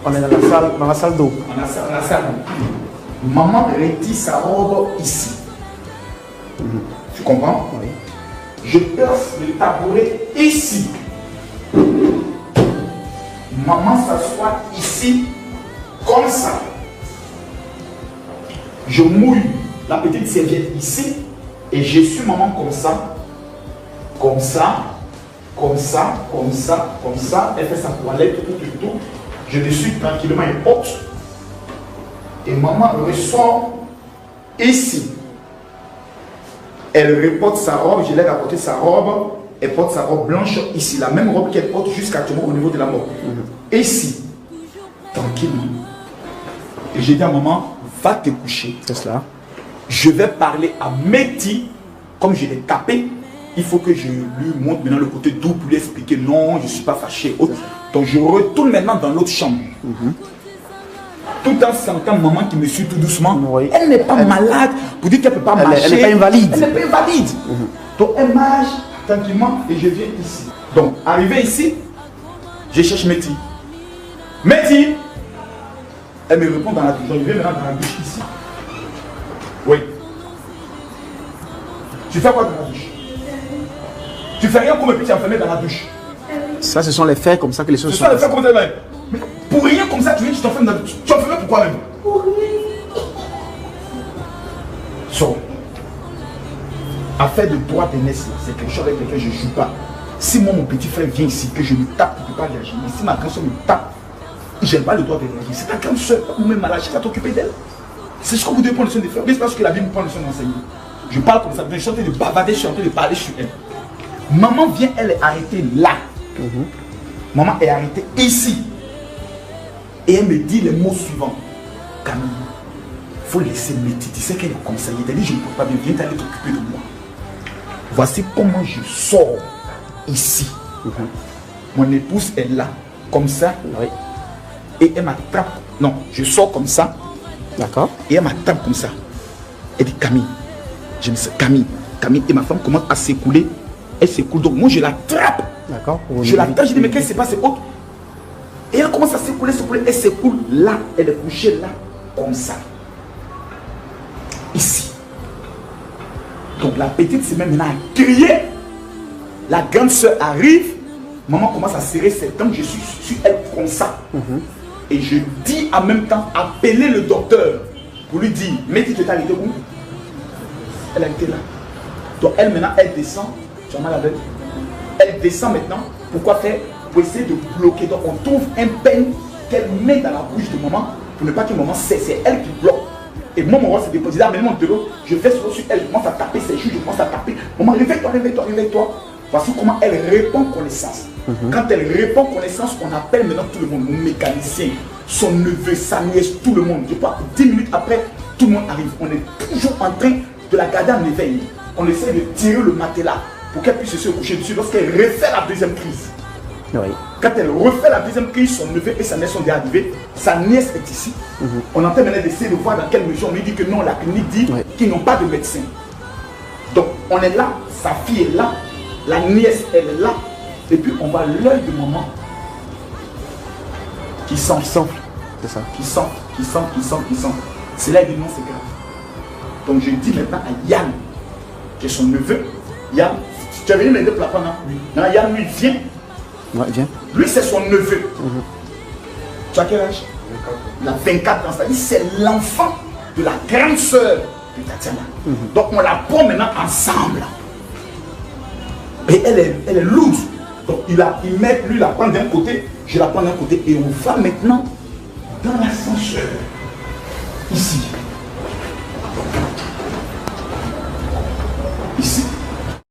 On est dans la salle d'eau. Dans la salle d'eau. Maman retire sa robe ici. Tu comprends? Oui. Je place le tabouret ici. Maman s'assoit ici, comme ça. Je mouille la petite serviette ici et je suis maman comme ça. Comme ça, comme ça, comme ça, comme ça. Elle fait sa toilette, tout. Je le suis tranquillement et haute. Et maman ressort ici. Elle reporte sa robe, je l'aide à porter sa robe. Elle porte sa robe blanche ici, la même robe qu'elle porte jusqu'actuellement au niveau de la mort. Ici, tranquillement. Et j'ai dit à maman, va te coucher. C'est cela. Je vais parler à Mehdi, comme je l'ai tapé. Il faut que je lui montre maintenant le côté doux pour lui expliquer non, je ne suis pas fâché. Donc je retourne maintenant dans l'autre chambre. Tout en sentant maman qui me suit tout doucement. Oui. Elle n'est pas malade pour dire qu'elle ne peut pas marcher. Elle n'est pas invalide. Elle n'est pas invalide. Donc elle marche tranquillement et je viens ici. Donc arrivé ici, je cherche Mehdi. Mehdi! Elle me répond dans la douche. Donc je viens maintenant dans la douche ici. Oui. Tu fais quoi dans la douche? Tu fais rien pour me petit enfermer dans la douche. Ça, ce sont les faits comme ça que les choses sont. Ce sont les faits comme ça. Mais pour rien comme ça, tu viens, tu t'enfermes dans la douche. Tu t'enfermes pourquoi même? Pour rien. So, affaire de droit de naissance, c'est quelque chose avec lequel je ne joue pas. Si moi, mon petit frère vient ici, que je lui tape, il ne peut pas réagir. Mais si ma grande soeur me tape, je n'ai pas le droit de réagir. C'est ta grande soeur ou même malade, je vais t'occuper d'elle. C'est ce que vous devez prendre le soin des frères. Mais c'est parce que la Bible prend le soin d'enseigner. Je parle comme ça, je suis en train de bavarder, je suis en train de parler sur elle. Maman vient, elle est arrêtée là. Maman est arrêtée ici. Et elle me dit les mots suivants. Camille, il faut laisser Mehdi. Tu sais qu'elle est comme ça. Il t'a dit, je ne peux pas bien, viens t'aller t'occuper de moi. Voici comment je sors ici. Mon épouse est là, comme ça. Oui. Et elle m'attrape. Non, je sors comme ça. D'accord. Et elle m'attrape comme ça. Elle dit, Camille. Je me dis, Camille. Et ma femme commence à s'écouler. Elle s'écoule. Donc moi, je l'attrape. D'accord. Je l'attrape. Je dis, mais qu'est-ce qui se passe? C'est autre. Et elle commence à s'écouler. Elle s'écoule là. Elle est couchée là. Comme ça. Ici. Donc la petite se met maintenant à crier. La grande soeur arrive. Maman commence à serrer ses dents. Je suis sur elle comme ça. Et je dis en même temps, appelez le docteur pour lui dire, Mehdi, tu es arrêté où? Elle a été là. Donc elle maintenant, elle descend. Tu as mal à l'œil. Elle descend maintenant. Pourquoi faire? Pour essayer de bloquer. Donc on trouve un peigne qu'elle met dans la bouche de maman pour ne pas que maman cesse. C'est elle qui bloque. Et moi, mon roi se dépose. Amène-moi de l'eau. Je fais sur elle. Je commence à taper ses joues. Je commence à taper. Maman, réveille-toi, réveille-toi, réveille-toi. Voici comment elle répond connaissance. Quand elle répond connaissance, on appelle maintenant tout le monde. Mon mécanicien, son neveu, sa nièce, tout le monde. Je crois que 10 minutes après, tout le monde arrive. On est toujours en train de la garder en éveil. On essaie de tirer le matelas pour qu'elle puisse se coucher dessus lorsqu'elle refait la deuxième crise. Oui. Quand elle refait la deuxième crise, son neveu et sa nièce sont déjà arrivés. Sa nièce est ici. On est en train maintenant d'essayer de voir dans quelle mesure. On lui dit que non, la clinique dit qu'ils n'ont pas de médecin. Donc on est là, sa fille est là, la nièce elle est là. Et puis on voit l'œil de maman qui s'enfle. C'est ça. Qui sent. C'est là qu'il dit non, c'est grave. Donc je dis maintenant à Yann, qui est son neveu, Yann, tu as venu m'aider pour la prendre, non? Oui. Non, Yann lui vient. Ouais, viens. Lui c'est son neveu. Tu as quel âge? 24. Il a 24 ans. C'est-à-dire c'est l'enfant de la grande sœur de Tatiana. Donc on la prend maintenant ensemble. Et elle est lourde. Donc il met, lui la prend d'un côté, je la prends d'un côté et on va maintenant dans l'ascenseur. Ici.